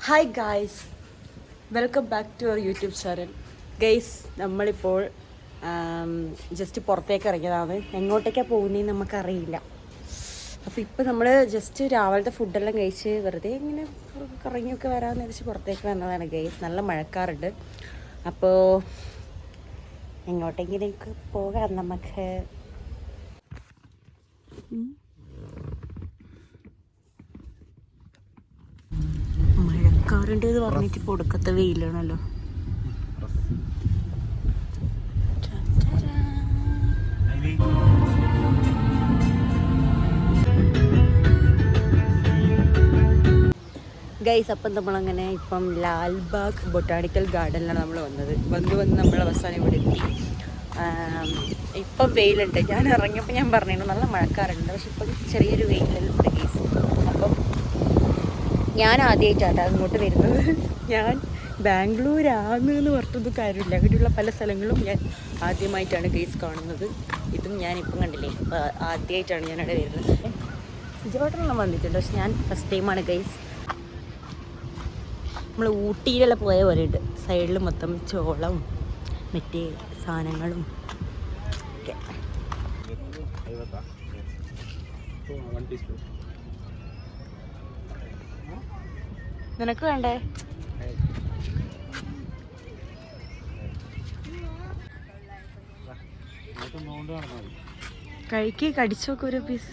Hi guys, welcome back to our YouTube channel. Guys, നമ്മളിപ്പോൾ just പുറത്തേക്ക് ഇറങ്ങിയതാണ്. എങ്ങോട്ടേക്കാണ് പോകുന്നതെന്ന് നമുക്കറിയില്ല. അപ്പോൾ ഇപ്പോൾ നമ്മൾ ജസ്റ്റ് രാവിലത്തെ ഫുഡെല്ലാം കഴിച്ച് വെറുതെ ഇങ്ങനെ കറങ്ങിയൊക്കെ വരാമെന്ന് വെച്ച് പുറത്തേക്ക് വന്നതാണ് ഗൈസ്. നല്ല മഴക്കാറുണ്ട്. അപ്പോൾ എങ്ങോട്ടെങ്കിലേക്ക് പോകാം നമുക്ക്. മഴക്കാറുണ്ട് എന്ന് പറഞ്ഞിട്ട് ഇപ്പോൾ ഒടുക്കത്തെ വെയിലാണല്ലോ. ഗൈസ്, അപ്പം നമ്മളങ്ങനെ ഇപ്പം ലാൽബാഗ് ബൊട്ടാണിക്കൽ ഗാർഡനിലാണ് നമ്മൾ വന്നത്. വന്ന് നമ്മൾ അവസാനം ഇവിടെ എത്തി. ഇപ്പം വെയിലുണ്ട്. ഞാൻ ഇറങ്ങിയപ്പോൾ ഞാൻ പറഞ്ഞിരുന്നു നല്ല മഴക്കാറുണ്ട്, പക്ഷെ ഇപ്പം ചെറിയൊരു വെയിലെല്ലാം ഉണ്ട് ഗൈസ്. അപ്പം ഞാൻ ആദ്യമായിട്ടാണ് അങ്ങോട്ട് വരുന്നത്. ഞാൻ ബാംഗ്ലൂരാണെന്ന് പറഞ്ഞൊന്നും കാര്യമില്ല. അങ്ങനെയുള്ള പല സ്ഥലങ്ങളും ഞാൻ ആദ്യമായിട്ടാണ് ഗൈസ് കാണുന്നത്. ഇതും ഞാനിപ്പം കണ്ടില്ലേ, ആദ്യമായിട്ടാണ് ഞാനവിടെ വരുന്നത്. സിജോട്ടെല്ലാം വന്നിട്ടുണ്ട്, പക്ഷെ ഞാൻ ഫസ്റ്റ് ടൈമാണ് ഗൈസ്. നമ്മൾ ഊട്ടിയിലെല്ലാം പോയ പോലെ ഉണ്ട്. സൈഡിൽ മൊത്തം ചോളം മറ്റേ സാധനങ്ങളും ഒക്കെ. നിനക്ക് വേണ്ടേ? കടിച്ചോക്കെ ഒരു പീസ്.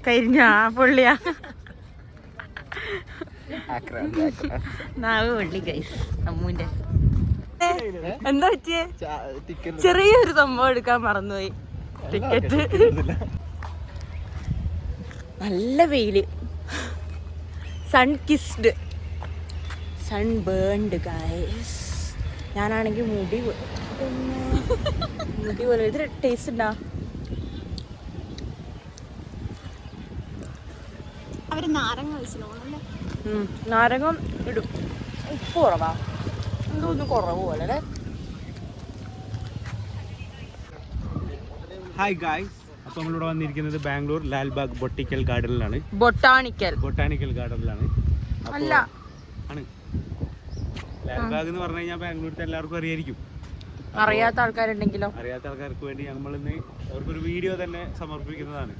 കരിഞ്ഞാ പൊള്ളിയാ? നാവ് പൊള്ളി ഗൈസ് അമ്മൂന്റെ. എന്താ പറ്റിയേ? ചെറിയൊരു സംഭവം എടുക്കാൻ മറന്നുപോയി. ടിക്കറ്റ്. നല്ല വെയില്. Sun kissed, sun burned guys. ഞാനാണെങ്കിൽ മുടി പോലെ. ഇത് ടേസ്റ്റ് ഉണ്ടാ? നാരങ്ങ ഇടും. ഉപ്പ് കുറവാ, എന്തോന്ന് കുറവ് പോലെ അല്ലേ? ഹായ് ഗായ്സ്, അപ്പോൾ നമ്മളിവിടെ വന്നിരിക്കുന്നത് ബാംഗ്ലൂർ ലാൽബാഗ് ബൊട്ടാണിക്കൽ ഗാർഡനിലാണ്. ബൊട്ടാണിക്കൽ ഗാർഡനിലാണ് അല്ല ആണ്. ലാൽബാഗ് എന്ന് പറഞ്ഞു കഴിഞ്ഞാൽ ബാംഗ്ലൂരിൽ എല്ലാവർക്കും അറിയായിരിക്കും. അറിയാത്ത ആൾക്കാരുണ്ടെങ്കിലോ? അറിയാത്ത ആൾക്കാർക്ക് വേണ്ടി നമ്മളിന്ന് അവർക്കൊരു വീഡിയോ തന്നെ സമർപ്പിക്കുന്നതാണ്.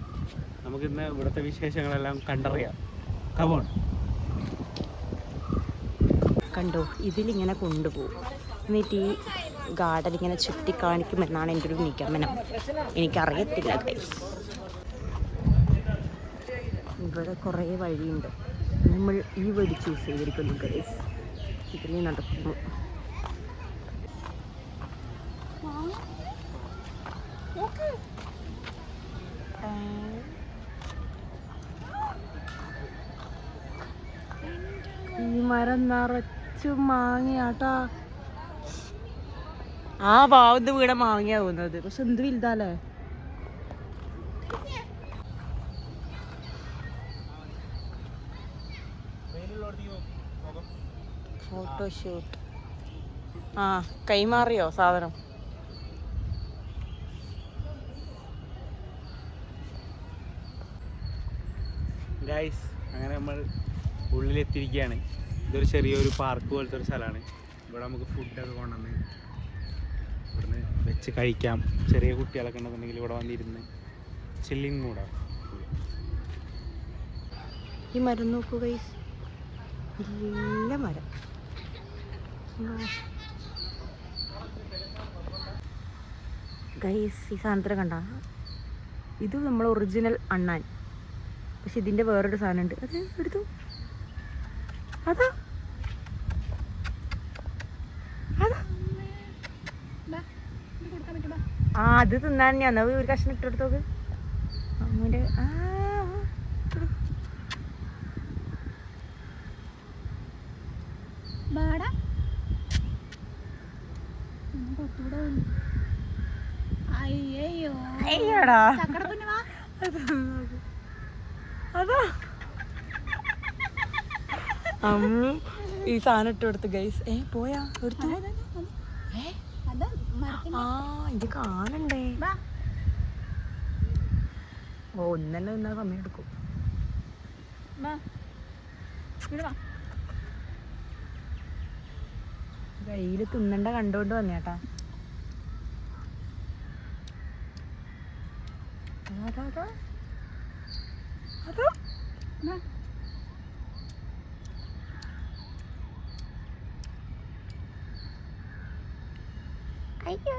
നമുക്കിന്ന് ഇവിടുത്തെ വിശേഷങ്ങളെല്ലാം കണ്ടറിയാം. കമോൺ. കണ്ടോ, ഇതിലിങ്ങനെ കൊണ്ടുപോകും, എന്നിട്ട് ഈ ഗാർഡൻ ഇങ്ങനെ ചുറ്റി കാണിക്കുമെന്നാണ് എൻ്റെ ഒരു നിഗമനം. എനിക്കറിയത്തില്ല ഗൈസ്. ഇവിടെ കുറേ വഴിയുണ്ട്. നമ്മൾ ഈ വഴി ചൂസ് ചെയ്തിരിക്കുന്നു ഗൈസ്. ഇതിൽ നടക്കുന്നു. ഈ മരം നിറച്ചു മാങ്ങയാട്ടാ. ആ ഭാവത്ത് വീടെ മാങ്ങയാവുന്നത്, പക്ഷെ എന്ത് വലുതാലേ. ഫോട്ടോഷൂട്ട്. ആ, കൈമാറിയോ സാധനം? ഗൈസ്, അങ്ങനെ നമ്മൾ ഉള്ളിലെത്തിയിരിക്കുകയാണ്. ഇതൊരു ചെറിയൊരു പാർക്ക് പോലത്തെ ഒരു സ്ഥലമാണ്. ഇവിടെ നമുക്ക് ഫുഡൊക്കെ കൊണ്ടുവന്ന് ഇവിടുന്ന് വെച്ച് കഴിക്കാം. ചെറിയ കുട്ടികളൊക്കെ ഉണ്ടെന്നുണ്ടെങ്കിൽ ഇവിടെ വന്നിരുന്ന് ചില്ലിങ് മൂടാണ്. ഈ മരം നോക്കൂ ഗൈസ്, നല്ല മരം. ഗൈസ്, ഈ സാധനത്തിന് കണ്ട, ഇത് നമ്മൾ ഒറിജിനൽ അണ്ണാൻ. പക്ഷെ ഇതിൻ്റെ വേറൊരു സാധനം ഉണ്ട്, അത് എടുത്തു. അതാ ആ, അത് തിന്നാൻ ഞാൻ ഒരു കഷ്ണം ഇട്ടെടുത്തോക്ക്. അമ്മൂൻ്റെ അയ്യോടാ, അതാ അമ്മ ഈ സാധനം ഇട്ട് കൊടുത്ത് ഗൈസ്. പോയാ എടുത്തു. ആ, ഇത് കാണണ്ടേ? ഓ, ഒന്നെന്നെ നിന്നാ സമയം എടുക്കും. കയ്യിൽ തിന്നണ്ട കണ്ടോണ്ട് വന്നേട്ടാ. അയ്യോ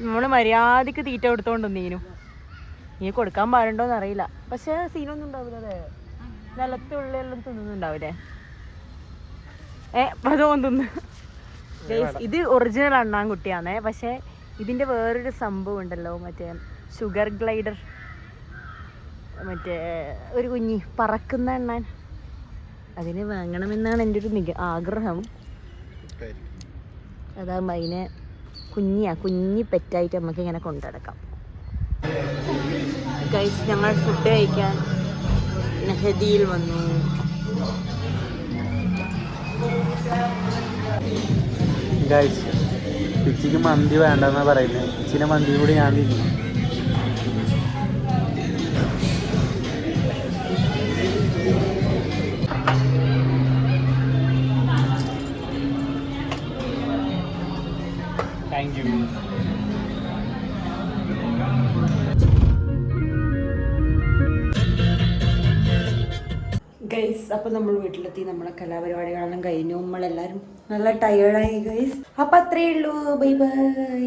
നമ്മള് മര്യാദക്ക് തീറ്റ കൊടുത്തോണ്ട് നീനു. നീ കൊടുക്കാൻ പാടുണ്ടോന്ന് അറിയില്ല, പക്ഷെ സീനൊന്നും ഉണ്ടാവില്ല അല്ലേ? നിലത്തുള്ളിയെല്ലാം തിന്നുന്നുണ്ടാവില്ലേ? അതോന്ന് തിന്ന്. ഇത് ഒറിജിനൽ അണ്ണാൻകുട്ടിയാണേ. പക്ഷെ ഇതിന്റെ വേറൊരു സംഭവം ഉണ്ടല്ലോ, മറ്റേ ഷുഗർ ഗ്ലൈഡർ, മറ്റേ ഒരു കുഞ്ഞി പറക്കുന്ന എണ്ണാൻ, അതിന് വാങ്ങണമെന്നാണ് എൻ്റെ ഒരു ആഗ്രഹം. അതാകുമ്പോൾ അതിനെ കുഞ്ഞി പെറ്റായിട്ട് നമുക്ക് ഇങ്ങനെ കൊണ്ടുനടക്കാം. ഗൈസ്, ഞങ്ങൾ ഫുഡ് കഴിക്കാൻ നെഹദിയിൽ വന്നു. ഗൈസ്, പിച്ചിക്ക് മന്തി വേണ്ടെന്നാ പറയുന്നത്. പിച്ചിനെ മന്തി കൂടി ഞാൻ തിന്നു. Thank you. ഗൈസ്, അപ്പൊ നമ്മൾ വീട്ടിലെത്തി. നമ്മളെ കലാപരിപാടികളെല്ലാം കഴിഞ്ഞു. നമ്മളെല്ലാരും നല്ല ടയേർഡായി ഗൈസ്. അപ്പൊ അത്രയേ ഉള്ളൂ. Bye bye.